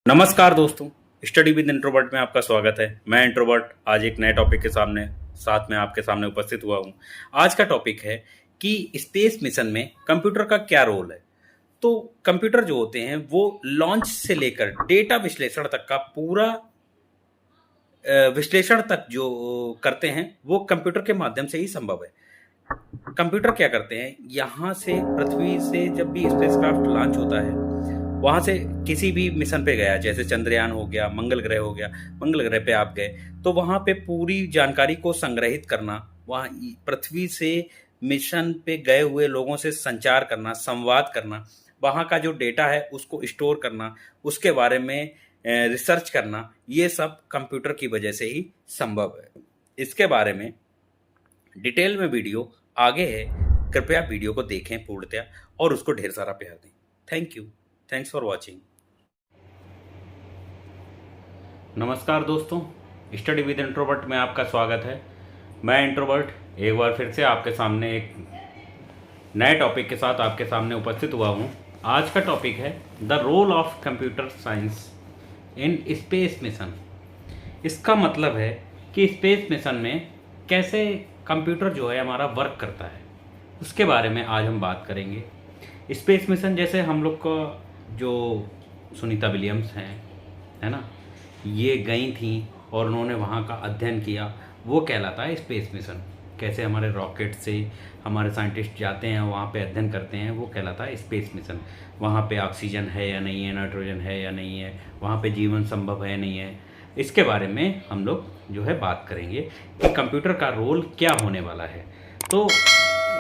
नमस्कार दोस्तों, study with introvert में आपका स्वागत है। मैं इंट्रोवर्ट आज एक नए टॉपिक के साथ में आपके सामने उपस्थित हुआ हूँ। आज का टॉपिक है कि स्पेस मिशन में कंप्यूटर का क्या रोल है। तो कंप्यूटर जो होते हैं वो लॉन्च से लेकर डेटा विश्लेषण तक का पूरा विश्लेषण तक जो करते हैं वो कंप्यूटर के माध्यम से ही संभव है। कंप्यूटर क्या करते हैं, यहाँ से पृथ्वी से जब भी स्पेसक्राफ्ट लॉन्च होता है, वहाँ से किसी भी मिशन पे गया, जैसे चंद्रयान हो गया, मंगल ग्रह हो गया, मंगल ग्रह पे आप गए, तो वहाँ पे पूरी जानकारी को संग्रहित करना, वहाँ पृथ्वी से मिशन पे गए हुए लोगों से संचार करना, संवाद करना, वहाँ का जो डेटा है उसको स्टोर करना, उसके बारे में रिसर्च करना, ये सब कंप्यूटर की वजह से ही संभव है। इसके बारे में डिटेल में वीडियो आगे है, कृपया वीडियो को देखें पूर्णतया और उसको ढेर सारा प्यार दें। Thank you, thanks for watching. नमस्कार दोस्तों, स्टडी विद इंट्रोवर्ट में आपका स्वागत है। मैं इंट्रोवर्ट एक बार फिर से आपके सामने एक नए टॉपिक के साथ आपके सामने उपस्थित हुआ हूँ। आज का टॉपिक है the role of computer science in space mission. इसका मतलब है कि स्पेस मिशन में कैसे कंप्यूटर जो है हमारा वर्क करता है, उसके बारे में आज हम बात करेंगे। स्पेस मिशन जैसे हम लोग का जो सुनीता विलियम्स हैं, है ना, ये गई थी और उन्होंने वहाँ का अध्ययन किया, वो कहलाता है स्पेस मिशन। कैसे हमारे रॉकेट से हमारे साइंटिस्ट जाते हैं, वहाँ पे अध्ययन करते हैं, वो कहलाता है स्पेस मिशन। वहाँ पे ऑक्सीजन है या नहीं है, नाइट्रोजन है या नहीं है, वहाँ पे जीवन संभव है या नहीं है, इसके बारे में हम लोग जो है बात करेंगे कि कंप्यूटर का रोल क्या होने वाला है। तो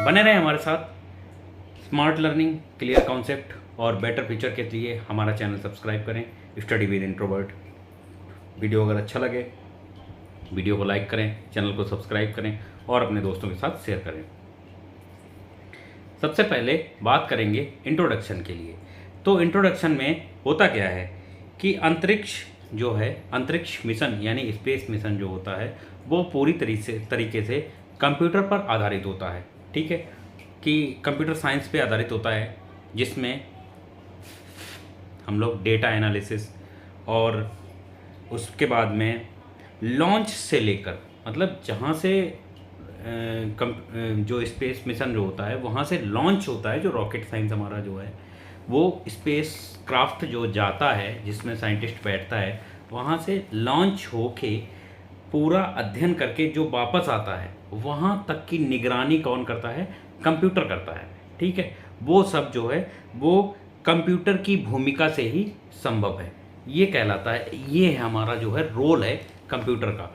बने रहें हमारे साथ। स्मार्ट लर्निंग, क्लियर कॉन्सेप्ट और बेटर फ्यूचर के लिए हमारा चैनल सब्सक्राइब करें, स्टडी विद इंट्रोवर्ट। वीडियो अगर अच्छा लगे वीडियो को लाइक करें, चैनल को सब्सक्राइब करें और अपने दोस्तों के साथ शेयर करें। सबसे पहले बात करेंगे इंट्रोडक्शन के लिए। तो इंट्रोडक्शन में होता क्या है कि अंतरिक्ष जो है, अंतरिक्ष मिशन यानी स्पेस मिशन जो होता है वो पूरी तरीके से कंप्यूटर पर आधारित होता है। ठीक है, कि कंप्यूटर साइंस पे आधारित होता है, जिसमें हम लोग डेटा एनालिसिस और उसके बाद में लॉन्च से लेकर, मतलब जहाँ से जो स्पेस मिशन जो होता है वहाँ से लॉन्च होता है, जो रॉकेट साइंस हमारा जो है वो स्पेस क्राफ्ट जो जाता है जिसमें साइंटिस्ट बैठता है, वहाँ से लॉन्च होके पूरा अध्ययन करके जो वापस आता है, वहाँ तक की निगरानी कौन करता है? कंप्यूटर करता है। ठीक है, वो सब जो है वो कंप्यूटर की भूमिका से ही संभव है, ये कहलाता है। ये है हमारा जो है रोल है कंप्यूटर का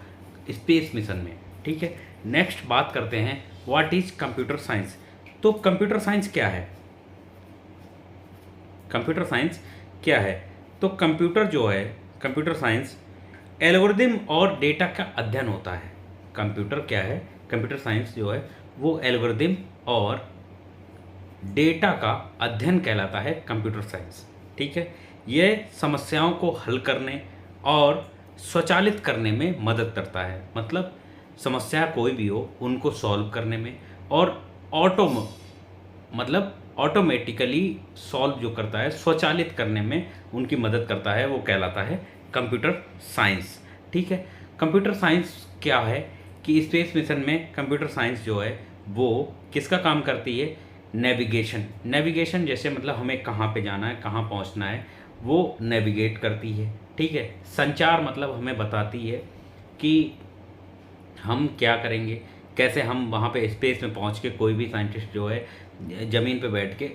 स्पेस मिशन में। ठीक है, नेक्स्ट बात करते हैं व्हाट इज कंप्यूटर साइंस। तो कंप्यूटर साइंस क्या है? कंप्यूटर साइंस क्या है? तो कंप्यूटर जो है, कंप्यूटर साइंस एल्गोरिदम और डेटा का अध्ययन होता है। कंप्यूटर क्या है? कंप्यूटर साइंस जो है वो एल्गोरिदम और डेटा का अध्ययन कहलाता है कंप्यूटर साइंस। ठीक है, ये समस्याओं को हल करने और स्वचालित करने में मदद करता है। मतलब समस्या कोई भी हो उनको सॉल्व करने में, और ऑटोमेटिकली सॉल्व जो करता है, स्वचालित करने में उनकी मदद करता है, वो कहलाता है कंप्यूटर साइंस। ठीक है, कंप्यूटर साइंस क्या है कि स्पेस मिशन में कंप्यूटर साइंस जो है वो किसका काम करती है? नेविगेशन जैसे मतलब हमें कहाँ पे जाना है, कहाँ पहुँचना है, वो नेविगेट करती है। ठीक है, संचार मतलब हमें बताती है कि हम क्या करेंगे, कैसे हम वहाँ पे स्पेस में पहुँच के, कोई भी साइंटिस्ट जो है ज़मीन पे बैठ के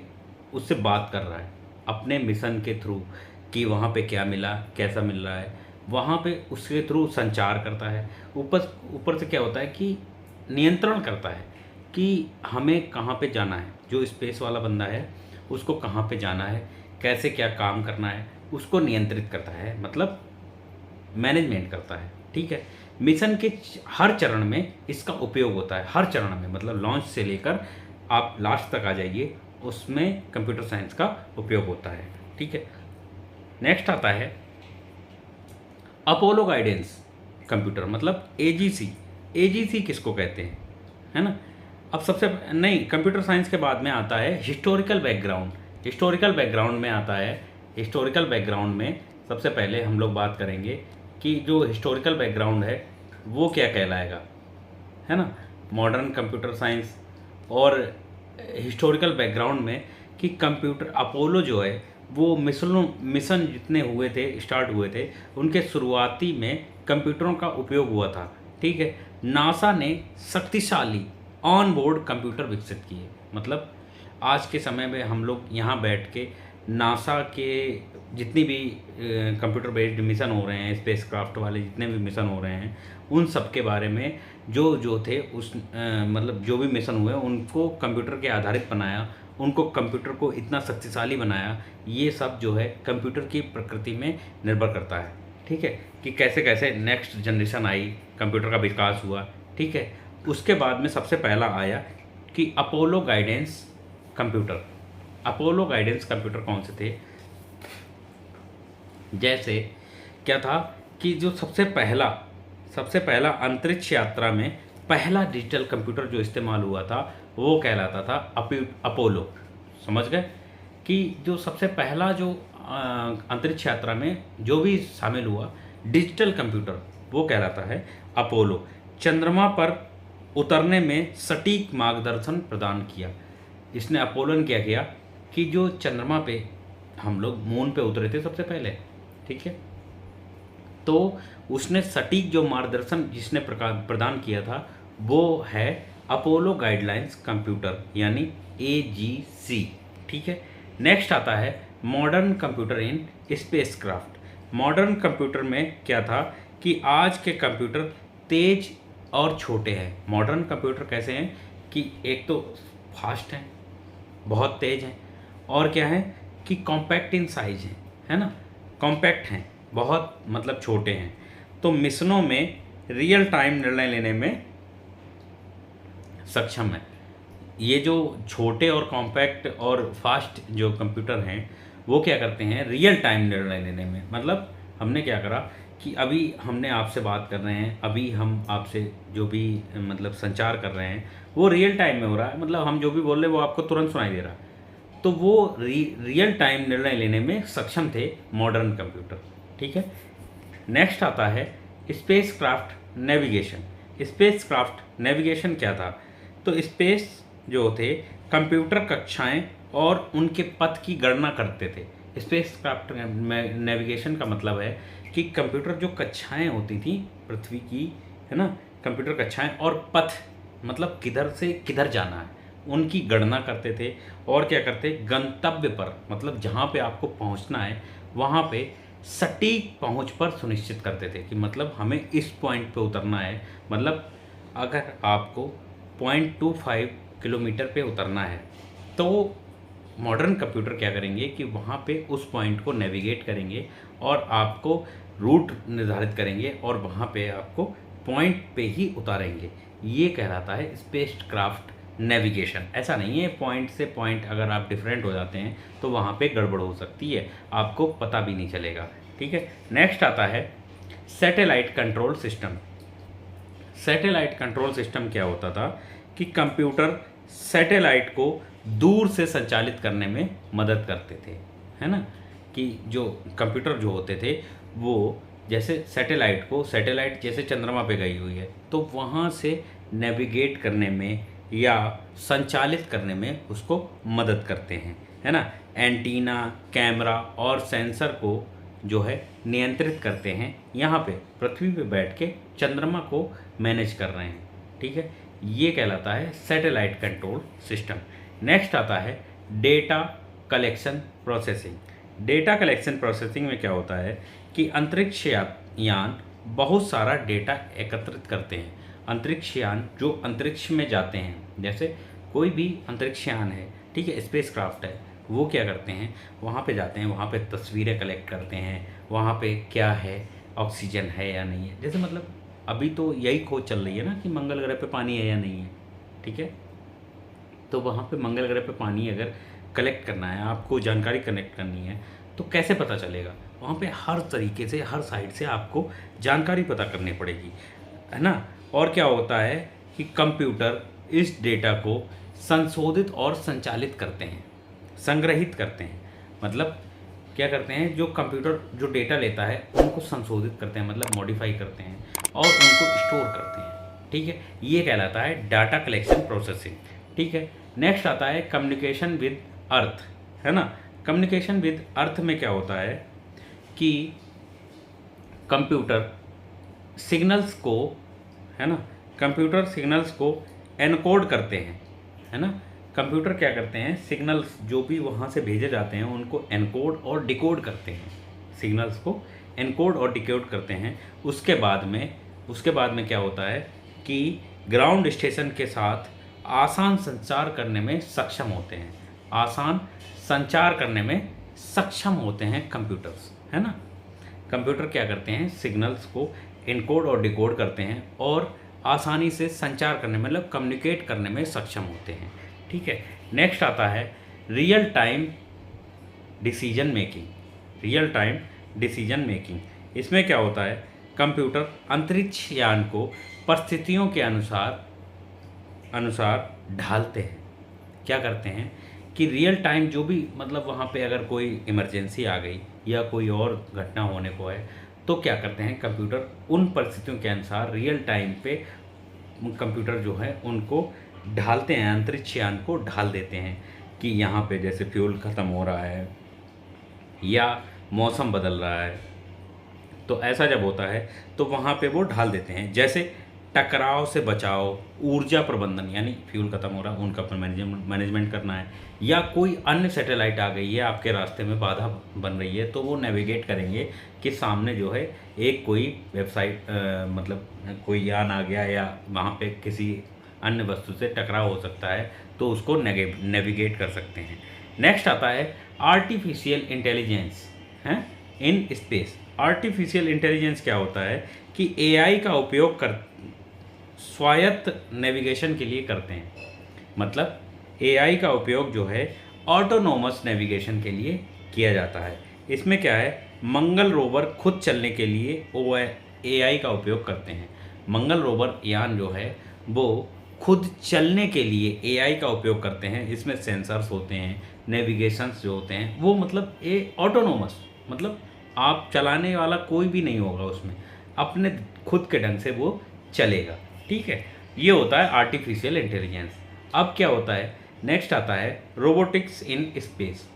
उससे बात कर रहा है अपने मिशन के थ्रू कि वहाँ पे क्या मिला, कैसा मिल रहा है, वहाँ पे उसके थ्रू संचार करता है। ऊपर से क्या होता है कि नियंत्रण करता है कि हमें कहाँ पे जाना है, जो स्पेस वाला बंदा है उसको कहाँ पे जाना है, कैसे क्या काम करना है, उसको नियंत्रित करता है, मतलब मैनेजमेंट करता है। ठीक है, मिशन के हर चरण में इसका उपयोग होता है, हर चरण में, मतलब लॉन्च से लेकर आप लास्ट तक आ जाइए, उसमें कंप्यूटर साइंस का उपयोग होता है। ठीक है, नेक्स्ट आता है अपोलो गाइडेंस कंप्यूटर, मतलब एजीसी किसको कहते हैं, है ना। अब सबसे नहीं, कंप्यूटर साइंस के बाद में आता है हिस्टोरिकल बैकग्राउंड। हिस्टोरिकल बैकग्राउंड में आता है, हिस्टोरिकल बैकग्राउंड में सबसे पहले हम लोग बात करेंगे कि जो हिस्टोरिकल बैकग्राउंड है वो क्या कहलाएगा, है ना, मॉडर्न कंप्यूटर साइंस और हिस्टोरिकल बैकग्राउंड में कि कंप्यूटर अपोलो जो है वो मिशन जितने हुए थे, स्टार्ट हुए थे, उनके शुरुआती में कंप्यूटरों का उपयोग हुआ था। ठीक है, नासा ने शक्तिशाली ऑन बोर्ड कंप्यूटर विकसित किए। मतलब आज के समय में हम लोग यहाँ बैठ के नासा के जितनी भी कंप्यूटर बेस्ड मिशन हो रहे हैं, स्पेस क्राफ्ट वाले जितने भी मिशन हो रहे हैं, उन सब के बारे में जो जो थे उस मतलब जो भी मिशन हुए उनको कंप्यूटर के आधारित बनाया, उनको कंप्यूटर को इतना शक्तिशाली बनाया। ये सब जो है कंप्यूटर की प्रकृति में निर्भर करता है। ठीक है, कि कैसे कैसे नेक्स्ट जनरेशन आई, कंप्यूटर का विकास हुआ। ठीक है, उसके बाद में सबसे पहला आया कि Apollo guidance computer. Apollo guidance computer कौन से थे? जैसे क्या था कि जो सबसे पहला अंतरिक्ष यात्रा में पहला डिजिटल कंप्यूटर जो इस्तेमाल हुआ था वो कहलाता था अपोलो। समझ गए कि जो सबसे पहला जो अंतरिक्ष यात्रा में जो भी शामिल हुआ डिजिटल कंप्यूटर वो कहलाता है अपोलो। चंद्रमा पर उतरने में सटीक मार्गदर्शन प्रदान किया। इसने अपोलो ने क्या किया कि जो चंद्रमा पे हम लोग मून पे उतरे थे सबसे पहले, ठीक है, तो उसने सटीक जो मार्गदर्शन जिसने प्रदान किया था वो है अपोलो गाइडलाइंस कंप्यूटर यानी AGC। ठीक है, नेक्स्ट आता है मॉडर्न कंप्यूटर इन स्पेसक्राफ्ट। मॉडर्न कंप्यूटर में क्या था कि आज के कंप्यूटर तेज और छोटे हैं। मॉडर्न कंप्यूटर कैसे हैं कि एक तो फास्ट हैं, बहुत तेज हैं, और क्या है कि कॉम्पैक्ट इन साइज हैं, है ना, कॉम्पैक्ट हैं, बहुत मतलब छोटे हैं। तो मिशनों में रियल टाइम निर्णय लेने में सक्षम है। ये जो छोटे और कॉम्पैक्ट और फास्ट जो कंप्यूटर हैं वो क्या करते हैं रियल टाइम निर्णय लेने में। मतलब हमने क्या करा कि अभी हमने आपसे बात कर रहे हैं, अभी हम आपसे जो भी मतलब संचार कर रहे हैं वो रियल टाइम में हो रहा है। मतलब हम जो भी बोल रहे हैं वो आपको तुरंत सुनाई दे रहा है। तो वो रियल टाइम निर्णय लेने में सक्षम थे मॉडर्न कंप्यूटर। ठीक है, नेक्स्ट आता है space craft navigation. Space craft navigation क्या था? तो स्पेस जो थे कंप्यूटर कक्षाएं और उनके पथ की गणना करते थे। स्पेस क्राफ्ट नेविगेशन का मतलब है कि कंप्यूटर जो कक्षाएं होती थी पृथ्वी की, है ना, कंप्यूटर कक्षाएं और पथ मतलब किधर से किधर जाना है उनकी गणना करते थे। और क्या करते, गंतव्य पर मतलब जहाँ पे आपको पहुँचना है वहाँ पे सटीक पहुँच पर सुनिश्चित करते थे कि मतलब हमें इस पॉइंट पे उतरना है। मतलब अगर आपको 0.25 किलोमीटर पे उतरना है तो मॉडर्न कंप्यूटर क्या करेंगे कि वहाँ पे उस पॉइंट को नेविगेट करेंगे और आपको रूट निर्धारित करेंगे और वहाँ पे आपको पॉइंट पे ही उतारेंगे। ये कहलाता है स्पेस क्राफ्ट नेविगेशन। ऐसा नहीं है पॉइंट से पॉइंट अगर आप डिफरेंट हो जाते हैं तो वहाँ पे गड़बड़ हो सकती है, आपको पता भी नहीं चलेगा। ठीक है, नेक्स्ट आता है satellite control system. Satellite control system क्या होता था कि कंप्यूटर सैटेलाइट को दूर से संचालित करने में मदद करते थे, है ना, कि जो कंप्यूटर जो होते थे वो जैसे सैटेलाइट जैसे चंद्रमा पे गई हुई है तो वहाँ से नेविगेट करने में या संचालित करने में उसको मदद करते हैं, है ना। एंटीना, कैमरा और सेंसर को जो है नियंत्रित करते हैं। यहाँ पे पृथ्वी पे बैठ के चंद्रमा को मैनेज कर रहे हैं। ठीक है, ये कहलाता है सैटेलाइट कंट्रोल सिस्टम। नेक्स्ट आता है data collection processing. Data collection processing में क्या होता है कि अंतरिक्ष यान बहुत सारा डेटा एकत्रित करते हैं। अंतरिक्ष यान जो अंतरिक्ष में जाते हैं, जैसे कोई भी अंतरिक्ष यान है, ठीक है, स्पेस क्राफ्ट है, वो क्या करते हैं वहाँ पे जाते हैं, वहाँ पे तस्वीरें कलेक्ट करते हैं, वहाँ पे क्या है, ऑक्सीजन है या नहीं है। जैसे मतलब अभी तो यही खोज चल रही है ना कि मंगल ग्रह पे पानी है या नहीं है। ठीक है, तो वहाँ पे मंगल ग्रह पे पानी अगर कलेक्ट करना है, आपको जानकारी कलेक्ट करनी है तो कैसे पता चलेगा? वहाँ पे हर तरीके से हर साइड से आपको जानकारी पता करनी पड़ेगी, है ना। और क्या होता है कि कंप्यूटर इस डेटा को संशोधित और संचालित करते हैं, संग्रहित करते हैं। मतलब क्या करते हैं, जो कंप्यूटर जो डेटा लेता है उनको संशोधित करते हैं, मतलब मॉडिफाई करते हैं और उनको स्टोर करते हैं। ठीक है, ये कहलाता है डाटा कलेक्शन प्रोसेसिंग। ठीक है, नेक्स्ट आता है कम्युनिकेशन विद अर्थ, है ना। कम्युनिकेशन विद अर्थ में क्या होता है कि कंप्यूटर सिग्नल्स को, है ना, कंप्यूटर सिग्नल्स को एनकोड करते हैं, है ना। कंप्यूटर क्या करते हैं, सिग्नल्स जो भी वहाँ से भेजे जाते हैं उनको एनकोड और डिकोड करते हैं, सिग्नल्स को एनकोड और डिकोड करते हैं। उसके बाद में क्या होता है कि ग्राउंड स्टेशन के साथ आसान संचार करने में सक्षम होते हैं, आसान संचार करने में सक्षम होते हैं कंप्यूटर्स, है ना। कंप्यूटर क्या करते हैं, सिग्नल्स को एनकोड और डिकोड करते हैं और आसानी से संचार करने में, मतलब कम्युनिकेट करने में सक्षम होते हैं। ठीक है, नेक्स्ट आता है real time decision making. Real time decision making इसमें क्या होता है, कंप्यूटर अंतरिक्ष यान को परिस्थितियों के अनुसार ढालते हैं। क्या करते हैं कि रियल टाइम जो भी, मतलब वहाँ पे अगर कोई इमरजेंसी आ गई या कोई और घटना होने को है तो क्या करते हैं, कंप्यूटर उन परिस्थितियों के अनुसार रियल टाइम पे कंप्यूटर जो है उनको ढालते हैं, अंतरिक्ष यान को ढाल देते हैं कि यहाँ पे जैसे फ्यूल ख़त्म हो रहा है या मौसम बदल रहा है, तो ऐसा जब होता है तो वहाँ पे वो ढाल देते हैं। जैसे टकराव से बचाव, ऊर्जा प्रबंधन, यानी फ्यूल खत्म हो रहा है उनका मैनेजमेंट करना है, या कोई अन्य सैटेलाइट आ गई है आपके रास्ते में बाधा बन रही है तो वो नेविगेट करेंगे कि सामने जो है एक कोई वेबसाइट मतलब कोई यान आ गया या वहाँ पे किसी अन्य वस्तु से टकराव हो सकता है तो उसको नेविगेट कर सकते हैं। नेक्स्ट आता है आर्टिफिशियल इंटेलिजेंस है इन स्पेस। आर्टिफिशियल इंटेलिजेंस क्या होता है कि एआई का उपयोग कर स्वायत्त नेविगेशन के लिए करते हैं, मतलब एआई का उपयोग जो है ऑटोनोमस नेविगेशन के लिए किया जाता है। इसमें क्या है, मंगल रोवर खुद चलने के लिए वो एआई का उपयोग करते हैं। मंगल रोवर यान जो है वो खुद चलने के लिए एआई का उपयोग करते हैं। इसमें सेंसर्स होते हैं, नेविगेशंस जो होते हैं वो, मतलब ये ऑटोनोमस, मतलब आप चलाने वाला कोई भी नहीं होगा उसमें, अपने खुद के ढंग से वो चलेगा। ठीक है, ये होता है आर्टिफिशियल इंटेलिजेंस। अब क्या होता है, नेक्स्ट आता है रोबोटिक्स इन स्पेस।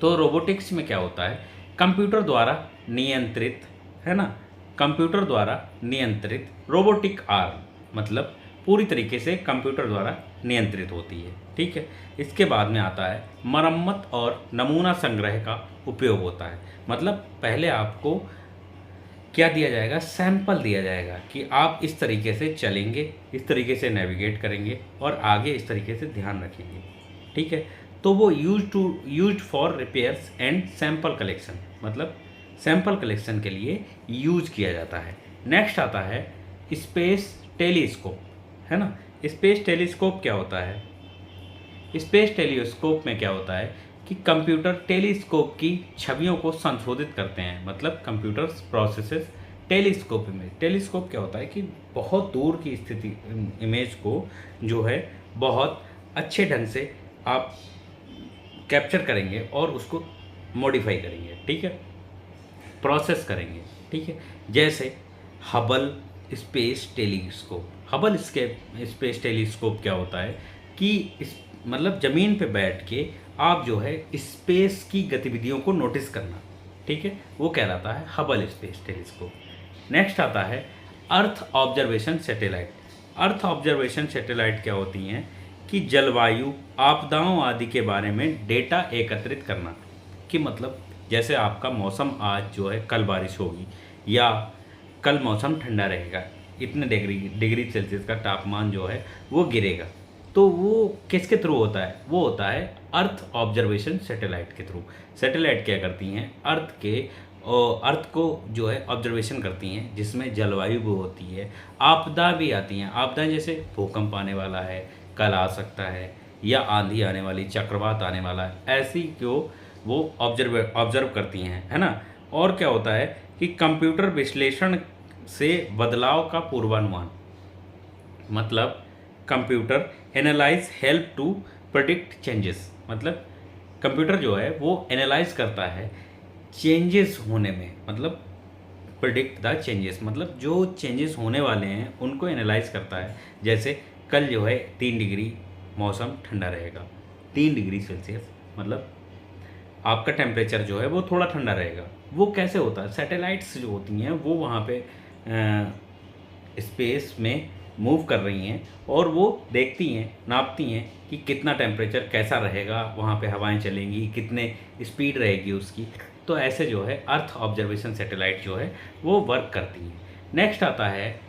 तो रोबोटिक्स में क्या होता है, कंप्यूटर द्वारा नियंत्रित, है ना, कंप्यूटर द्वारा नियंत्रित रोबोटिक आर्म, मतलब पूरी तरीके से कंप्यूटर द्वारा नियंत्रित होती है। ठीक है, इसके बाद में आता है मरम्मत और नमूना संग्रह का उपयोग होता है। मतलब पहले आपको क्या दिया जाएगा, सैंपल दिया जाएगा कि आप इस तरीके से चलेंगे, इस तरीके से नेविगेट करेंगे और आगे इस तरीके से ध्यान रखेंगे। ठीक है, तो वो used for repairs and sample collection, मतलब सैंपल कलेक्शन के लिए यूज किया जाता है। नेक्स्ट आता है स्पेस टेलीस्कोप, है ना। स्पेस टेलीस्कोप क्या होता है, स्पेस टेलीस्कोप में क्या होता है कि कंप्यूटर टेलीस्कोप की छवियों को संशोधित करते हैं, मतलब computers processes telescope image. Telescope क्या होता है कि बहुत दूर की स्थिति इमेज को जो है बहुत अच्छे ढंग से आप कैप्चर करेंगे और उसको मॉडिफाई करेंगे। ठीक है, प्रोसेस करेंगे। ठीक है, जैसे Hubble space telescope. Hubble space telescope क्या होता है कि मतलब ज़मीन पे बैठ के आप जो है स्पेस की गतिविधियों को नोटिस करना, ठीक है, वो कहलाता है हबल स्पेस टेलीस्कोप। नेक्स्ट आता है earth observation satellite. Earth observation satellite क्या होती हैं कि जलवायु, आपदाओं आदि के बारे में डेटा एकत्रित करना, कि मतलब जैसे आपका मौसम आज जो है कल बारिश होगी या कल मौसम ठंडा रहेगा, इतने डिग्री सेल्सियस का तापमान जो है वो गिरेगा, तो वो किसके थ्रू होता है, वो होता है अर्थ ऑब्जर्वेशन सैटेलाइट के थ्रू। सैटेलाइट क्या करती हैं, अर्थ को जो है ऑब्जर्वेशन करती हैं, जिसमें जलवायु भी होती है, आपदा भी आती हैं। आपदाएं जैसे भूकंप आने वाला है, कल आ सकता है, या आंधी आने वाली, चक्रवात आने वाला है, ऐसी को वो ऑब्जर्व करती हैं, है ना। और क्या होता है कि कंप्यूटर विश्लेषण से बदलाव का पूर्वानुमान, मतलब computer analyse help to predict changes, मतलब कंप्यूटर जो है वो एनालाइज करता है चेंजेस होने में, मतलब प्रिडिक्ट द चेंजेस, मतलब जो चेंजेस होने वाले हैं उनको एनालाइज करता है। जैसे कल जो है 3 डिग्री मौसम ठंडा रहेगा, 3 डिग्री सेल्सियस, मतलब आपका टेम्परेचर जो है वो थोड़ा ठंडा रहेगा। वो कैसे होता है, सैटेलाइट्स जो होती हैं वो वहाँ पे स्पेस में मूव कर रही हैं और वो देखती हैं, नापती हैं कि कितना टेम्परेचर कैसा रहेगा, वहाँ पे हवाएं चलेंगी, कितने स्पीड रहेगी उसकी। तो ऐसे जो है अर्थ ऑब्जर्वेशन सैटेलाइट जो है वो वर्क करती हैं। नेक्स्ट आता है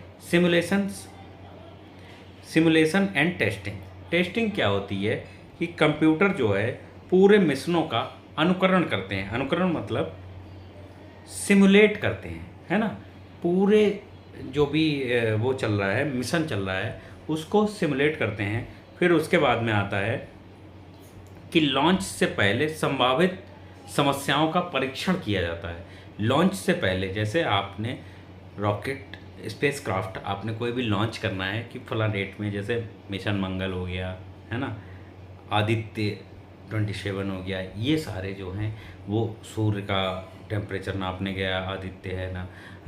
सिमुलेशन एंड टेस्टिंग। टेस्टिंग क्या होती है कि कंप्यूटर जो है पूरे मिशनों का अनुकरण करते हैं। अनुकरण मतलब सिमुलेट करते हैं, है ना। पूरे जो भी वो चल रहा है, मिशन चल रहा है, उसको सिमुलेट करते हैं। फिर उसके बाद में आता है कि लॉन्च से पहले संभावित समस्याओं का परीक्षण किया जाता है। लॉन्च से पहले, जैसे आपने रॉकेट स्पेसक्राफ्ट आपने कोई भी लॉन्च करना है कि फला डेट में, जैसे मिशन मंगल हो गया, है ना, आदित्य 27 हो गया, ये सारे जो हैं वो सूर्य का टेम्परेचर नापने गया आदित्य, है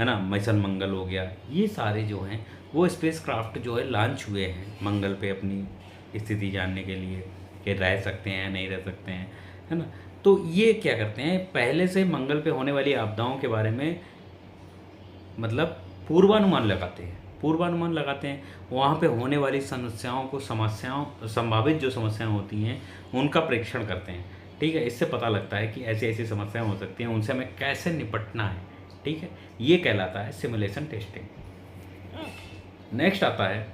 ना, मिशन मंगल हो गया, ये सारे जो हैं वो स्पेसक्राफ्ट जो है लॉन्च हुए हैं मंगल पे अपनी स्थिति जानने के लिए कि रह सकते हैं नहीं रह सकते हैं, है ना। तो ये क्या करते हैं, पहले से मंगल पे होने वाली आपदाओं के बारे में मतलब पूर्वानुमान लगाते हैं। वहाँ पे होने वाली संभावित जो समस्याएं होती हैं उनका परीक्षण करते हैं। ठीक है, इससे पता लगता है कि ऐसी ऐसी समस्याएं हो सकती हैं, उनसे हमें कैसे निपटना है। ठीक है, ये कहलाता है सिमुलेशन टेस्टिंग। नेक्स्ट आता है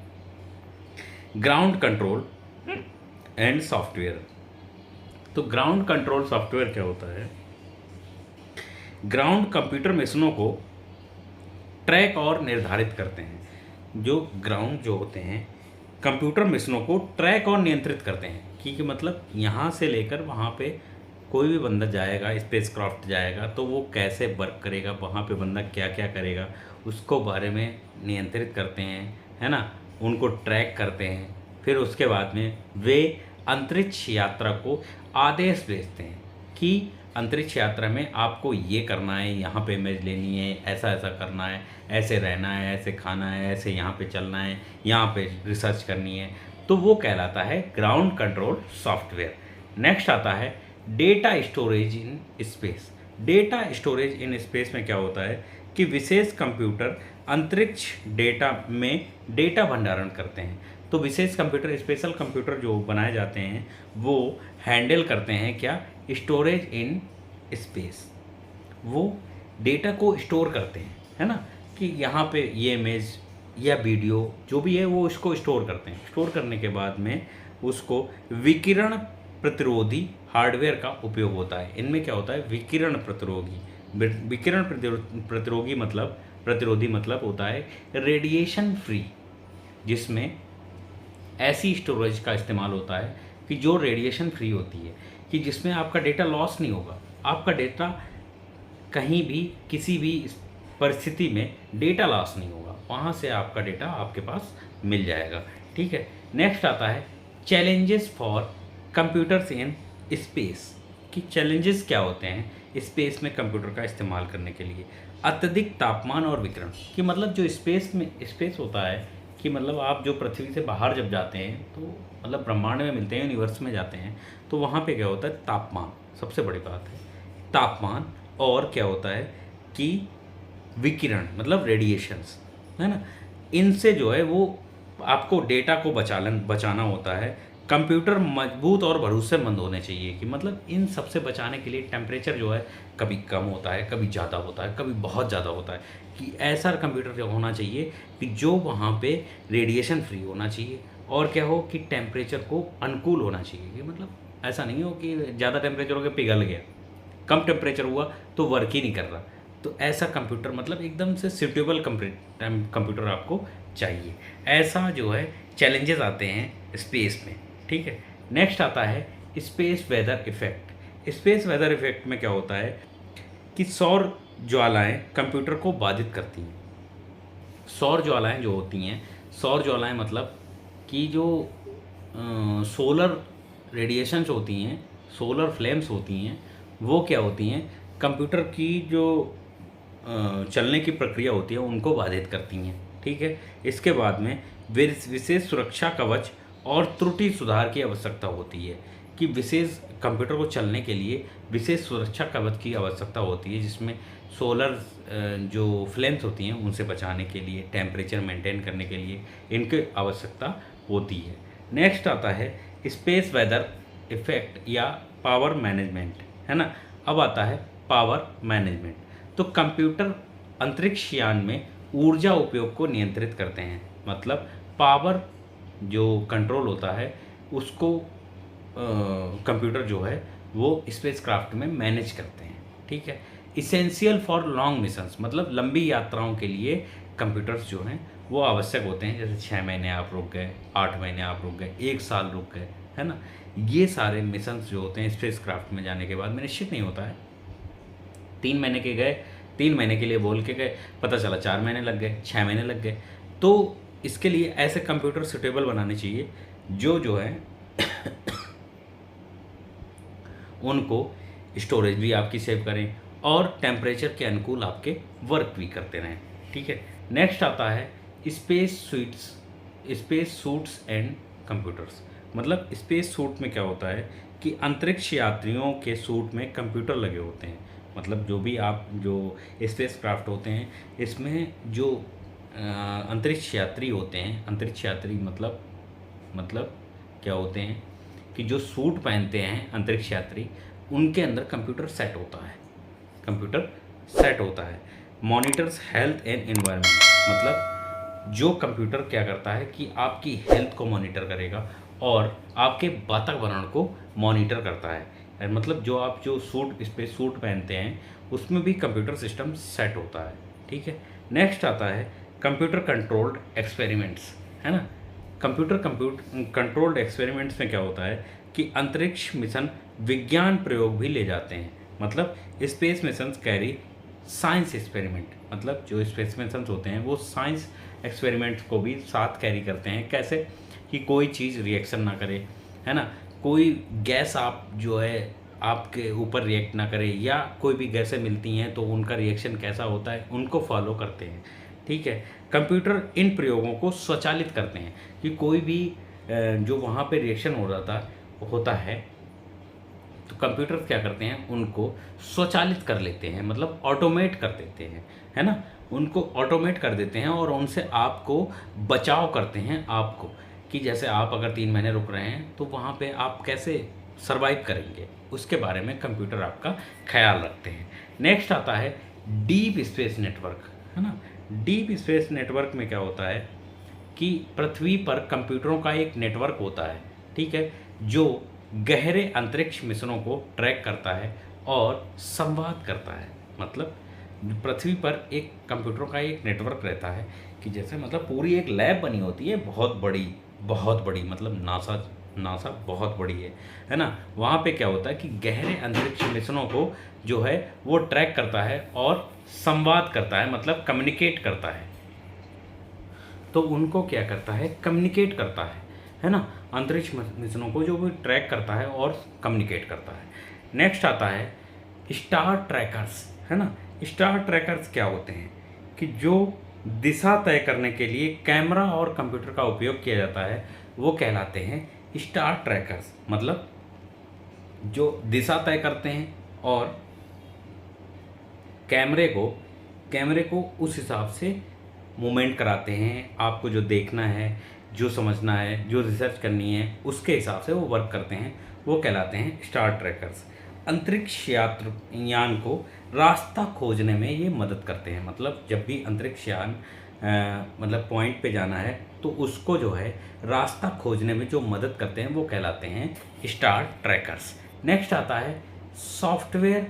ग्राउंड कंट्रोल एंड सॉफ्टवेयर। तो ग्राउंड कंट्रोल सॉफ्टवेयर क्या होता है, ग्राउंड कंप्यूटर मिशनों को ट्रैक और निर्धारित करते हैं। जो ग्राउंड जो होते हैं कंप्यूटर मिशनों को ट्रैक और नियंत्रित करते हैं कि मतलब यहाँ से लेकर वहाँ पे कोई भी बंदा जाएगा, स्पेसक्राफ्ट जाएगा तो वो कैसे वर्क करेगा, वहाँ पे बंदा क्या क्या करेगा, उसको बारे में नियंत्रित करते हैं, है ना, उनको ट्रैक करते हैं। फिर उसके बाद में वे अंतरिक्ष यात्रा को आदेश भेजते हैं कि अंतरिक्ष यात्रा में आपको ये करना है, यहाँ पे इमेज लेनी है, ऐसा ऐसा करना है, ऐसे रहना है, ऐसे खाना है, ऐसे यहाँ पे चलना है, यहाँ पे रिसर्च करनी है। तो वो कहलाता है ग्राउंड कंट्रोल सॉफ्टवेयर। नेक्स्ट आता है data storage in space. Data storage in space में क्या होता है कि विशेष कंप्यूटर अंतरिक्ष डेटा में डेटा भंडारण करते हैं। तो विशेष कंप्यूटर, स्पेशल कंप्यूटर जो बनाए जाते हैं वो हैंडल करते हैं क्या, स्टोरेज इन स्पेस। वो डेटा को स्टोर करते हैं, है ना, कि यहाँ पे ये इमेज या वीडियो जो भी है वो उसको स्टोर करते हैं। स्टोर करने के बाद में उसको विकिरण प्रतिरोधी हार्डवेयर का उपयोग होता है। इनमें क्या होता है, विकिरण प्रतिरोधी मतलब होता है रेडिएशन फ्री, जिसमें ऐसी स्टोरेज का इस्तेमाल होता है कि जो रेडिएशन फ्री होती है, कि जिसमें आपका डेटा लॉस नहीं होगा। आपका डेटा कहीं भी किसी भी परिस्थिति में डेटा लॉस नहीं होगा, वहाँ से आपका डेटा आपके पास मिल जाएगा। ठीक है, नेक्स्ट आता है challenges for computers in space. कि चैलेंजेस क्या होते हैं स्पेस में कंप्यूटर का इस्तेमाल करने के लिए। अत्यधिक तापमान और विकिरण, कि मतलब जो स्पेस होता है कि मतलब आप जो पृथ्वी से बाहर जब जाते हैं तो मतलब ब्रह्मांड में मिलते हैं, यूनिवर्स में जाते हैं, तो वहाँ पे क्या होता है, तापमान सबसे बड़ी बात है। तापमान और क्या होता है कि विकिरण मतलब रेडिएशंस, है ना, इनसे जो है वो आपको डेटा को बचाना होता है। कंप्यूटर मजबूत और भरोसेमंद होने चाहिए, कि मतलब इन सबसे बचाने के लिए टेम्परेचर जो है कभी कम होता है, कभी ज़्यादा होता है, कभी बहुत ज़्यादा होता है, कि ऐसा कंप्यूटर होना चाहिए कि जो वहाँ पे रेडिएशन फ्री होना चाहिए और क्या हो कि टेम्परेचर को अनुकूल होना चाहिए, कि मतलब ऐसा नहीं हो कि ज़्यादा टेम्परेचर हो गया पिघल गया, कम टेम्परेचर हुआ तो वर्क ही नहीं कर रहा। तो ऐसा कंप्यूटर मतलब एकदम से सूटेबल कंप्यूटर आपको चाहिए। ऐसा जो है चैलेंजेस आते हैं स्पेस में। ठीक है, नेक्स्ट आता है space weather effect. Space weather effect में क्या होता है कि सौर ज्वालाएं कंप्यूटर को बाधित करती हैं। सौर ज्वालाएं जो होती हैं, सौर ज्वालाएं मतलब कि जो सोलर रेडिएशंस होती हैं सोलर फ्लेम्स होती हैं वो क्या होती हैं, कंप्यूटर की जो चलने की प्रक्रिया होती है उनको बाधित करती हैं। ठीक है, इसके बाद में विशेष सुरक्षा कवच और त्रुटि सुधार की आवश्यकता होती है कि विशेष कंप्यूटर को चलने के लिए विशेष सुरक्षा कवच की आवश्यकता होती है, जिसमें सोलर जो फ्लेम्स होती हैं उनसे बचाने के लिए, टेम्परेचर मेंटेन करने के लिए इनकी आवश्यकता होती है। नेक्स्ट आता है स्पेस वेदर इफेक्ट या पावर मैनेजमेंट, है ना। अब आता है पावर मैनेजमेंट। तो कंप्यूटर अंतरिक्ष यान में ऊर्जा उपयोग को नियंत्रित करते हैं, मतलब पावर जो कंट्रोल होता है उसको कंप्यूटर जो है वो स्पेसक्राफ्ट में मैनेज करते हैं। ठीक है, इसेंशियल फॉर लॉन्ग मिशंस, मतलब लंबी यात्राओं के लिए कंप्यूटर्स जो हैं वो आवश्यक होते हैं। जैसे 6 महीने आप रुक गए, 8 महीने आप रुक गए, 1 साल रुक गए, है ना। ये सारे मिशंस जो होते हैं स्पेसक्राफ्ट में जाने के बाद में निश्चित नहीं होता है। 3 महीने के गए, 3 महीने के लिए बोल के गए, पता चला 4 महीने लग गए, 6 महीने लग गए। तो इसके लिए ऐसे कंप्यूटर सुटेबल बनाने चाहिए जो है उनको स्टोरेज भी आपकी सेव करें और टेम्परेचर के अनुकूल आपके वर्क भी करते रहें। ठीक है, नेक्स्ट आता है स्पेस सूट्स एंड कंप्यूटर्स। मतलब स्पेस सूट में क्या होता है कि अंतरिक्ष यात्रियों के सूट में कंप्यूटर लगे होते हैं। मतलब जो भी आप जो स्पेस क्राफ्ट होते हैं इसमें जो अंतरिक्ष यात्री होते हैं, अंतरिक्ष यात्री मतलब क्या होते हैं कि जो सूट पहनते हैं अंतरिक्ष यात्री, उनके अंदर कंप्यूटर सेट होता है। मॉनिटर्स हेल्थ एंड एनवायरनमेंट, मतलब जो कंप्यूटर क्या करता है कि आपकी हेल्थ को मॉनिटर करेगा और आपके वातावरण को मॉनिटर करता है। मतलब जो स्पेस सूट पहनते हैं उसमें भी कंप्यूटर सिस्टम सेट होता है। ठीक है, नेक्स्ट आता है कंप्यूटर कंट्रोल्ड एक्सपेरिमेंट्स, है ना। कंप्यूटर कंट्रोल्ड एक्सपेरिमेंट्स में क्या होता है कि अंतरिक्ष मिशन विज्ञान प्रयोग भी ले जाते हैं। मतलब space missions carry science experiment, मतलब जो स्पेस मिशंस होते हैं वो साइंस एक्सपेरिमेंट्स को भी साथ कैरी करते हैं। कैसे कि कोई चीज़ रिएक्शन ना करे, है ना, कोई गैस जो है आपके ऊपर रिएक्ट ना करे, या कोई भी गैसें मिलती हैं तो उनका रिएक्शन कैसा होता है उनको फॉलो करते हैं। ठीक है, कंप्यूटर इन प्रयोगों को स्वचालित करते हैं कि कोई भी जो वहाँ पे रिएक्शन होता है तो कंप्यूटर क्या करते हैं उनको स्वचालित कर लेते हैं, मतलब ऑटोमेट कर देते हैं, है ना। उनको ऑटोमेट कर देते हैं और उनसे आपको बचाव करते हैं आपको, कि जैसे आप अगर 3 महीने रुक रहे हैं तो वहाँ पे आप कैसे सर्वाइव करेंगे उसके बारे में कंप्यूटर आपका ख्याल रखते हैं। नेक्स्ट आता है डीप स्पेस नेटवर्क, है ना। डीप स्पेस नेटवर्क में क्या होता है कि पृथ्वी पर कंप्यूटरों का एक नेटवर्क होता है, ठीक है, जो गहरे अंतरिक्ष मिशनों को ट्रैक करता है और संवाद करता है। मतलब पृथ्वी पर एक कंप्यूटरों का एक नेटवर्क रहता है कि जैसे मतलब पूरी एक लैब बनी होती है, बहुत बड़ी, मतलब नासा बहुत बड़ी है ना। वहाँ पे क्या होता है कि गहरे अंतरिक्ष मिशनों को जो है वो ट्रैक करता है और संवाद करता है, मतलब कम्युनिकेट करता है। तो उनको क्या करता है, कम्युनिकेट करता है ना, अंतरिक्ष मिशनों को जो भी ट्रैक करता है और कम्युनिकेट करता है। नेक्स्ट आता है स्टार ट्रैकर्स, है ना। स्टार ट्रैकर्स क्या होते हैं कि जो दिशा तय करने के लिए कैमरा और कंप्यूटर का उपयोग किया जाता है वो कहलाते हैं स्टार ट्रैकर्स। मतलब जो दिशा तय करते हैं और कैमरे को उस हिसाब से मूवमेंट कराते हैं, आपको जो देखना है, जो समझना है, जो रिसर्च करनी है उसके हिसाब से वो वर्क करते हैं, वो कहलाते हैं स्टार ट्रैकर्स। अंतरिक्ष यान को रास्ता खोजने में ये मदद करते हैं। मतलब जब भी अंतरिक्ष यान मतलब पॉइंट पे जाना है तो उसको जो है रास्ता खोजने में जो मदद करते हैं वो कहलाते हैं स्टार ट्रैकर्स। नेक्स्ट आता है software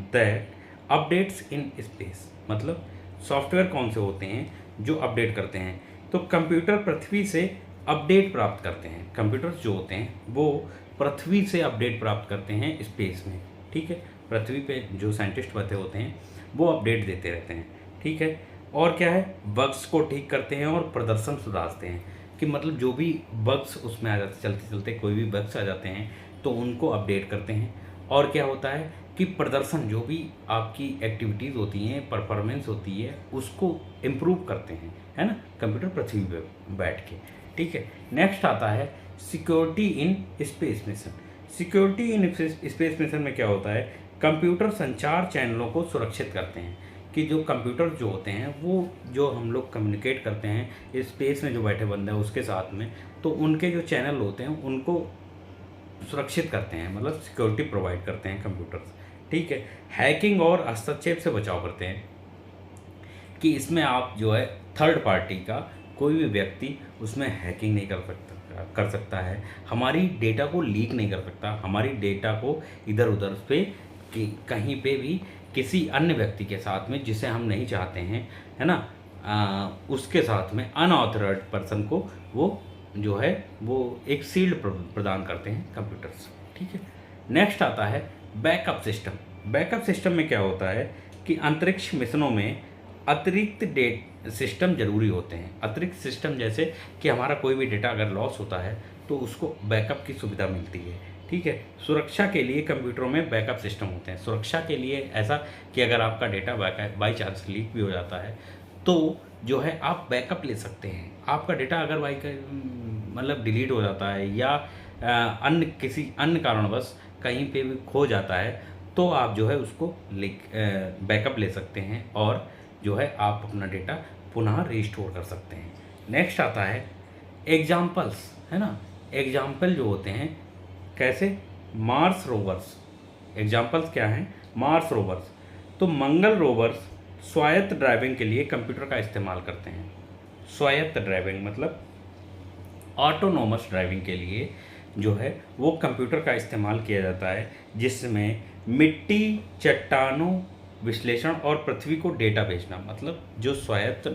that updates in space. मतलब सॉफ्टवेयर कौन से होते हैं जो अपडेट करते हैं, तो कंप्यूटर पृथ्वी से अपडेट प्राप्त करते हैं। कंप्यूटर्स जो होते हैं वो पृथ्वी से अपडेट प्राप्त करते हैं स्पेस में, ठीक है। पृथ्वी पे जो साइंटिस्ट बैठे होते हैं वो अपडेट देते रहते हैं, ठीक है। और क्या है, बग्स को ठीक करते हैं और प्रदर्शन सुधारते हैं, कि मतलब जो भी बग्स उसमें आ जाते, चलते चलते कोई भी बग्स आ जाते हैं तो उनको अपडेट करते हैं। और क्या होता है कि प्रदर्शन, जो भी आपकी एक्टिविटीज़ होती हैं, परफॉर्मेंस होती है, उसको इम्प्रूव करते हैं, है ना, कंप्यूटर पृथ्वी पर बैठ के। ठीक है। नेक्स्ट आता है security in space mission. Security in space mission में क्या होता है, कंप्यूटर संचार चैनलों को सुरक्षित करते हैं कि जो कंप्यूटर जो होते हैं वो जो हम लोग कम्युनिकेट करते हैं स्पेस में जो बैठे बंदे हैं उसके साथ में, तो उनके जो चैनल होते हैं उनको सुरक्षित करते हैं, मतलब सिक्योरिटी प्रोवाइड करते हैं कंप्यूटर्स। ठीक है। हैकिंग और हस्तक्षेप से बचाव करते हैं कि इसमें आप जो है थर्ड पार्टी का कोई भी व्यक्ति उसमें हैकिंग नहीं कर सकता है, हमारी डेटा को लीक नहीं कर सकता, हमारी डेटा को इधर उधर पे कि कहीं पे भी किसी अन्य व्यक्ति के साथ में जिसे हम नहीं चाहते हैं, है ना, उसके साथ में अनऑथराइज्ड पर्सन को वो जो है वो एक शील्ड प्रदान करते हैं कंप्यूटर्स। ठीक है। नेक्स्ट आता है बैकअप सिस्टम। बैकअप सिस्टम में क्या होता है कि अंतरिक्ष मिशनों में अतिरिक्त सिस्टम जरूरी होते हैं। अतिरिक्त सिस्टम जैसे कि हमारा कोई भी डेटा अगर लॉस होता है तो उसको बैकअप की सुविधा मिलती है। ठीक है। सुरक्षा के लिए कंप्यूटरों में बैकअप सिस्टम होते हैं। सुरक्षा के लिए ऐसा कि अगर आपका डेटा बाई चांस लीक भी हो जाता है तो जो है आप बैकअप ले सकते हैं। आपका डेटा अगर मतलब डिलीट हो जाता है या किसी अन्य कारणवश कहीं पे भी खो जाता है तो आप जो है उसको बैकअप ले सकते हैं और जो है आप अपना डेटा पुनः रिस्टोर कर सकते हैं। नेक्स्ट आता है एग्जाम्पल्स, है ना। एग्जाम्पल जो होते हैं कैसे, मार्स रोवर्स। एग्जाम्पल्स क्या हैं, मार्स रोवर्स। तो मंगल रोवर्स स्वायत्त ड्राइविंग के लिए कंप्यूटर का इस्तेमाल करते हैं। स्वायत्त ड्राइविंग मतलब ऑटोनोमस ड्राइविंग के लिए जो है वो कंप्यूटर का इस्तेमाल किया जाता है, जिसमें मिट्टी, चट्टानों विश्लेषण और पृथ्वी को डेटा भेजना। मतलब जो स्वायत्त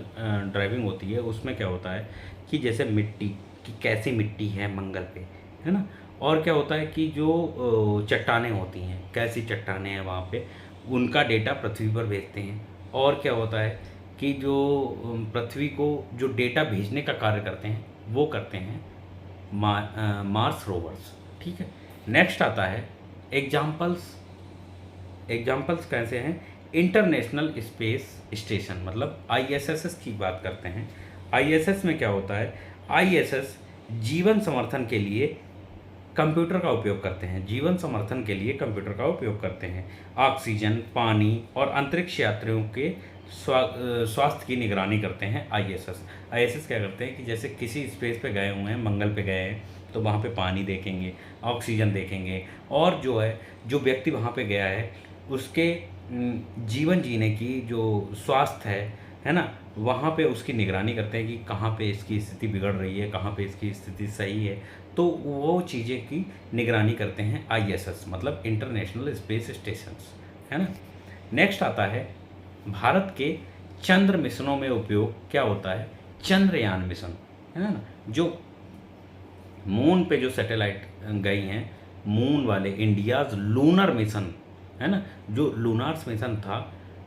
ड्राइविंग होती है उसमें क्या होता है कि जैसे मिट्टी की कैसी मिट्टी है मंगल पे, है ना, और क्या होता है कि जो चट्टानें होती हैं कैसी चट्टानें हैं वहाँ पे, उनका डेटा पृथ्वी पर भेजते हैं। और क्या होता है कि जो पृथ्वी को जो डेटा भेजने का कार्य करते हैं वो करते हैं मार्स रोवर्स। ठीक है। नेक्स्ट आता है एग्जाम्पल्स। एग्जाम्पल्स कैसे हैं, इंटरनेशनल स्पेस स्टेशन मतलब ISS की बात करते हैं। ISS में क्या होता है, ISS जीवन समर्थन के लिए कंप्यूटर का उपयोग करते हैं। जीवन समर्थन के लिए कंप्यूटर का उपयोग करते हैं। ऑक्सीजन, पानी और अंतरिक्ष यात्रियों के स्वास्थ्य की निगरानी करते हैं ISS क्या करते हैं कि जैसे किसी स्पेस पे गए हुए हैं, मंगल पे गए हैं, तो वहाँ पे पानी देखेंगे, ऑक्सीजन देखेंगे, और जो है जो व्यक्ति वहाँ पे गया है उसके जीवन जीने की जो स्वास्थ्य है ना, वहाँ पे उसकी निगरानी करते हैं कि कहाँ पे इसकी स्थिति बिगड़ रही है, कहाँ पे इसकी स्थिति सही है, तो वो चीज़ें की निगरानी करते हैं ISS मतलब इंटरनेशनल स्पेस स्टेशंस, है ना। नेक्स्ट आता है भारत के चंद्र मिशनों में उपयोग क्या होता है, चंद्रयान मिशन, है ना, जो मून पे जो सैटेलाइट गई हैं, मून वाले इंडियाज़ लूनर मिशन, है ना, जो लूनार्स मिशन था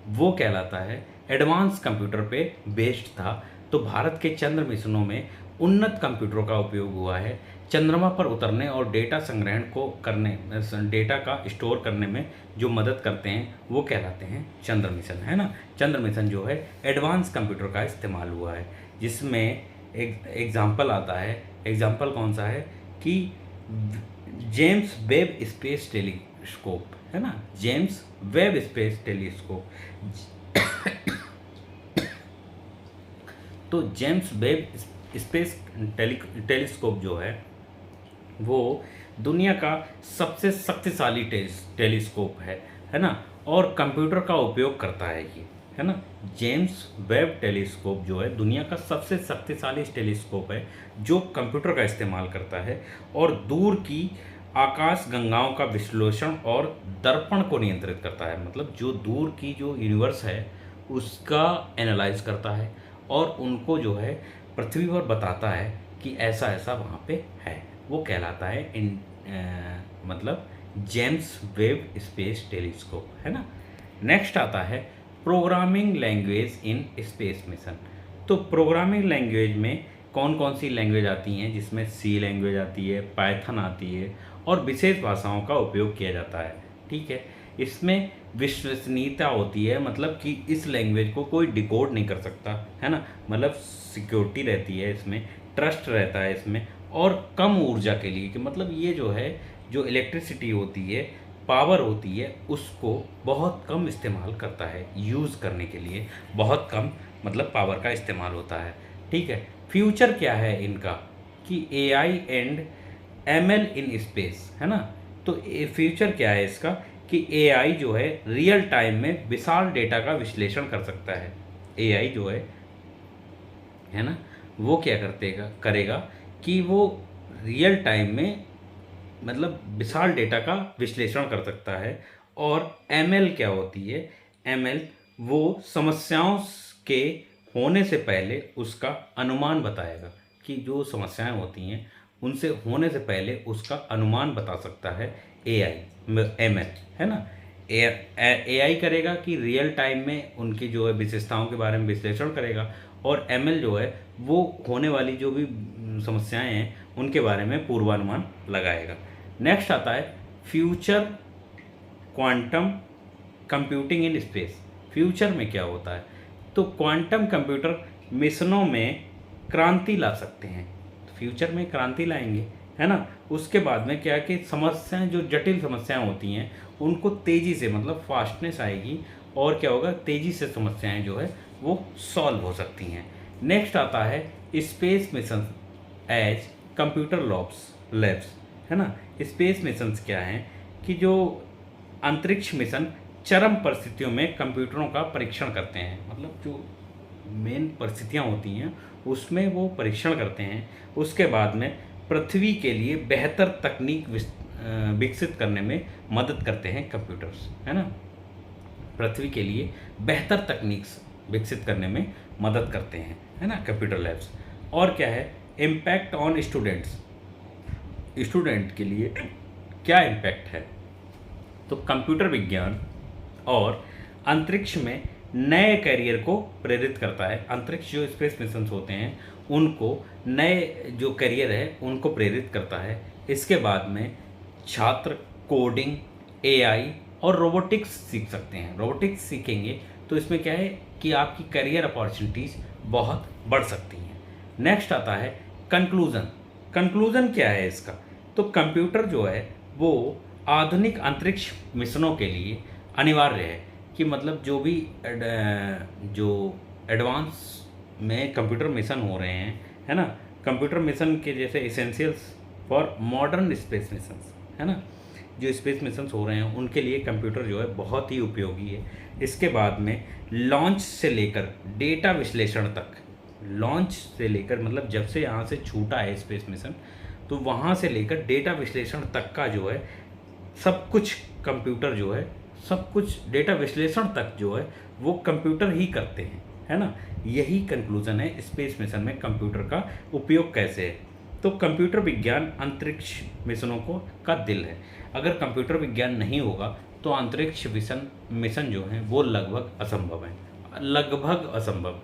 वो कहलाता है एडवांस कंप्यूटर पे बेस्ड था। तो भारत के चंद्र मिशनों में उन्नत कंप्यूटरों का उपयोग हुआ है। चंद्रमा पर उतरने और डेटा संग्रहण को करने, डेटा का स्टोर करने में जो मदद करते हैं वो कहलाते हैं चंद्र मिशन, है ना। चंद्र मिशन जो है एडवांस कंप्यूटर का इस्तेमाल हुआ है, जिसमें एक एग्जाम्पल आता है। एग्जाम्पल कौन सा है कि जेम्स वेब स्पेस टेलीस्कोप, है ना, जेम्स वेब स्पेस टेलीस्कोप। तो जेम्स वेब स्पेस टेलीस्कोप जो है वो दुनिया का सबसे शक्तिशाली टेलीस्कोप है ना, और कंप्यूटर का उपयोग करता है ये, है ना। जेम्स वेब टेलीस्कोप जो है दुनिया का सबसे शक्तिशाली टेलीस्कोप है जो कंप्यूटर का इस्तेमाल करता है और दूर की आकाश गंगाओं का विश्लेषण और दर्पण को नियंत्रित करता है। मतलब जो दूर की जो यूनिवर्स है उसका एनालाइज करता है और उनको जो है पृथ्वी पर बताता है कि ऐसा ऐसा वहाँ पे है, वो कहलाता है मतलब जेम्स वेब स्पेस टेलीस्कोप, है ना। नेक्स्ट आता है programming language in space mission. तो प्रोग्रामिंग लैंग्वेज में कौन कौन सी लैंग्वेज आती हैं, जिसमें सी लैंग्वेज आती है, पाइथन आती है और विशेष भाषाओं का उपयोग किया जाता है। ठीक है, इसमें विश्वसनीयता होती है, मतलब कि इस लैंग्वेज को कोई डिकोड नहीं कर सकता, है ना, मतलब सिक्योरिटी रहती है इसमें, ट्रस्ट रहता है इसमें, और कम ऊर्जा के लिए, कि मतलब ये जो है, जो इलेक्ट्रिसिटी होती है, पावर होती है, उसको बहुत कम इस्तेमाल करता है, यूज़ करने के लिए बहुत कम मतलब पावर का इस्तेमाल होता है। ठीक है, फ्यूचर क्या है इनका, कि AI and ML in space, है ना। तो फ्यूचर क्या है इसका, कि AI जो है रियल टाइम में विशाल डेटा का विश्लेषण कर सकता है। AI जो है ना, वो क्या करेगा कि वो रियल टाइम में मतलब विशाल डेटा का विश्लेषण कर सकता है। और ML क्या होती है, ML वो समस्याओं के होने से पहले उसका अनुमान बताएगा, कि जो समस्याएं होती हैं उनसे होने से पहले उसका अनुमान बता सकता है AI ML, है ना। AI करेगा कि रियल टाइम में उनकी जो है विशेषताओं के बारे में विश्लेषण करेगा, और ML जो है वो होने वाली जो भी समस्याएं हैं उनके बारे में पूर्वानुमान लगाएगा। नेक्स्ट आता है future quantum computing in space. Future में क्या होता है, तो क्वांटम कंप्यूटर मिशनों में क्रांति ला सकते हैं, फ्यूचर में क्रांति लाएंगे, है ना। उसके बाद में क्या है कि समस्याएं, जो जटिल समस्याएं होती हैं उनको तेज़ी से मतलब फास्टनेस आएगी, और क्या होगा, तेज़ी से समस्याएं जो है वो सॉल्व हो सकती हैं। नेक्स्ट आता है space mission as computer labs, है ना। स्पेस मिशंस क्या हैं, कि जो अंतरिक्ष मिशन चरम परिस्थितियों में कंप्यूटरों का परीक्षण करते हैं, मतलब जो मेन परिस्थितियाँ होती हैं उसमें वो परीक्षण करते हैं। उसके बाद में पृथ्वी के लिए बेहतर तकनीक विकसित करने में मदद करते हैं कंप्यूटर्स, है ना। पृथ्वी के लिए बेहतर तकनीक विकसित करने में मदद करते हैं, है ना, कंप्यूटर लैब्स। और क्या है, इम्पैक्ट ऑन स्टूडेंट के लिए क्या इम्पैक्ट है, तो कंप्यूटर विज्ञान और अंतरिक्ष में नए करियर को प्रेरित करता है। अंतरिक्ष जो स्पेस मिशंस होते हैं उनको नए जो करियर है उनको प्रेरित करता है। इसके बाद में छात्र कोडिंग, AI और रोबोटिक्स सीख सकते हैं। रोबोटिक्स सीखेंगे तो इसमें क्या है कि आपकी करियर अपॉर्चुनिटीज़ बहुत बढ़ सकती हैं। नेक्स्ट आता है कंक्लूज़न क्या है इसका, तो कंप्यूटर जो है वो आधुनिक अंतरिक्ष मिशनों के लिए अनिवार्य है, कि मतलब जो भी जो एडवांस में कंप्यूटर मिशन हो रहे हैं, है ना, कंप्यूटर मिशन के जैसे essentials for modern space missions, है ना, जो स्पेस मिशंस हो रहे हैं उनके लिए कंप्यूटर जो है बहुत ही उपयोगी है। इसके बाद में लॉन्च से लेकर डेटा विश्लेषण तक, लॉन्च से लेकर मतलब जब से यहाँ से छूटा है स्पेस मिशन, तो वहाँ से लेकर डेटा विश्लेषण तक का जो है सब कुछ कंप्यूटर जो है, सब कुछ डेटा विश्लेषण तक जो है वो कंप्यूटर ही करते हैं, है ना। यही कंक्लूजन है स्पेस मिशन में कंप्यूटर का उपयोग कैसे है। तो कंप्यूटर विज्ञान अंतरिक्ष मिशनों का दिल है। अगर कंप्यूटर विज्ञान नहीं होगा तो अंतरिक्ष मिशन जो है वो लगभग असंभव है, लगभग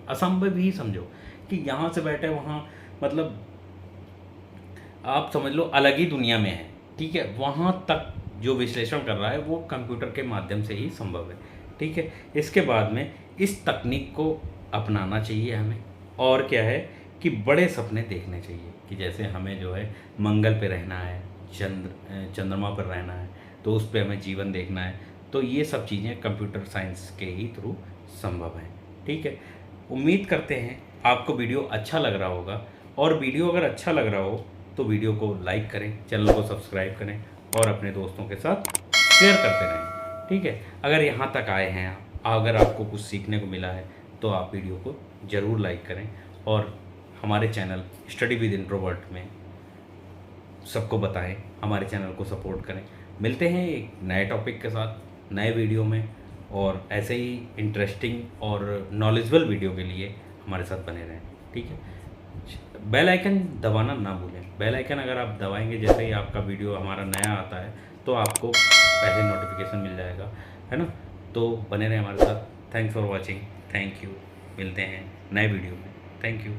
असंभव ही समझो, कि यहाँ से बैठे वहाँ मतलब आप समझ लो अलग ही दुनिया में है। ठीक है, वहाँ तक जो विश्लेषण कर रहा है वो कंप्यूटर के माध्यम से ही संभव है। ठीक है, इसके बाद में इस तकनीक को अपनाना चाहिए हमें, और क्या है कि बड़े सपने देखने चाहिए, कि जैसे हमें जो है मंगल पे रहना है, चंद्रमा पर रहना है, तो उस पर हमें जीवन देखना है। तो ये सब चीज़ें कंप्यूटर साइंस के ही थ्रू संभव हैं। ठीक है, उम्मीद करते हैं आपको वीडियो अच्छा लग रहा होगा, और वीडियो अगर अच्छा लग रहा हो तो वीडियो को लाइक करें, चैनल को सब्सक्राइब करें और अपने दोस्तों के साथ शेयर करते रहें। ठीक है, अगर यहाँ तक आए हैं आप, अगर आपको कुछ सीखने को मिला है तो आप वीडियो को ज़रूर लाइक करें, और हमारे चैनल स्टडी विद इंट्रोवर्ट में सबको बताएं, हमारे चैनल को सपोर्ट करें। मिलते हैं एक नए टॉपिक के साथ नए वीडियो में, और ऐसे ही इंटरेस्टिंग और नॉलेजेबल वीडियो के लिए हमारे साथ बने रहें। ठीक है, बेल आइकन दबाना ना भूलें। बेल आइकन अगर आप दबाएंगे, जैसे ही आपका वीडियो हमारा नया आता है तो आपको पहले नोटिफिकेशन मिल जाएगा, है ना। तो बने रहें हमारे साथ। Thanks for watching, thank you. मिलते हैं नए वीडियो में, थैंक यू।